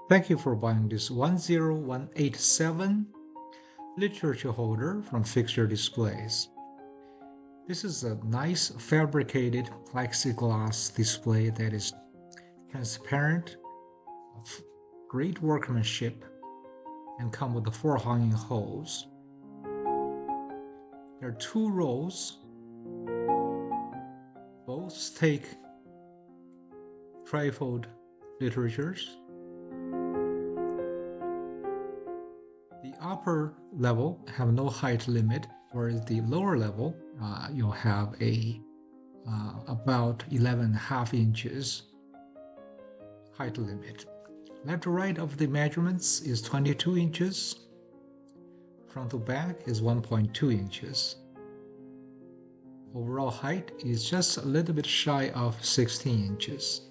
Thank you for buying this 10187 literature holder from Fixture Displays. This is a nice fabricated plexiglass display that is transparent, of great workmanship, and come with the 4 hanging holes. There are 2 rows. Both take trifold literatures. The upper level have no height limit, whereas the lower level you'll have a about 11.5 inches height limit. Left to right of the measurements is 22 inches. Front to back is 1.2 inches. Overall height is just a little bit shy of 16 inches.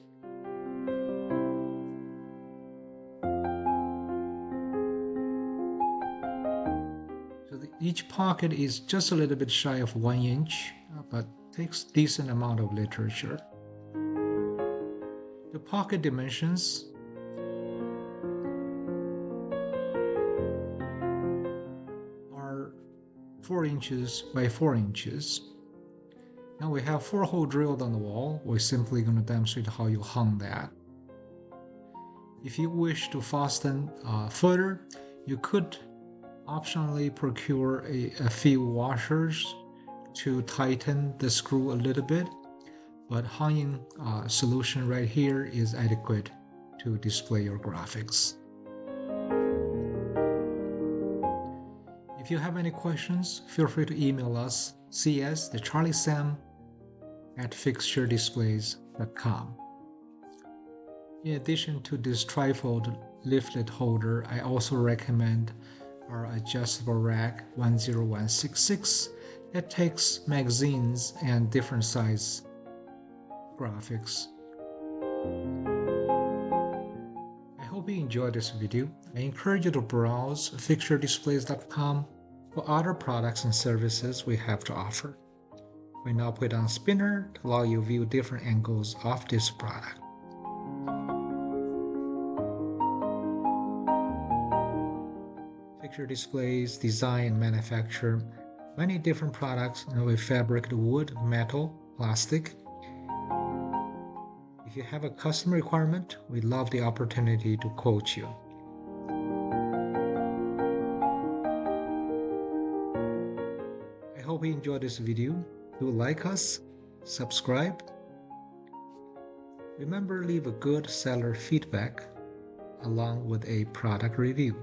So each pocket is just a little bit shy of 1 inch, but takes decent amount of literature. The pocket dimensions are 4 inches by 4 inches. Now we have 4 holes drilled on the wall. We're simply going to demonstrate how you hung that. If you wish to fasten further, you could optionally procure a few washers to tighten the screw a little bit, but hanging solution right here is adequate to display your graphics. If you have any questions, feel free to email us cs@fixturedisplays.com. In addition to this trifold leaflet holder, I also recommend our adjustable rack 10166 that takes magazines and different size graphics. I hope you enjoyed this video. I encourage you to browse fixturedisplays.com for other products and services we have to offer. We now put on spinner to allow you to view different angles of this product. Fixture Displays design and manufacture many different products with fabric, wood, metal, plastic. If you have a custom requirement, we'd love the opportunity to quote you. I hope you enjoyed this video. Do like us, subscribe. Remember, leave a good seller feedback along with a product review.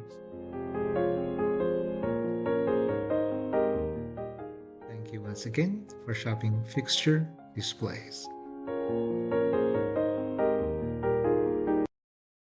Thank you once again for shopping Fixture Displays.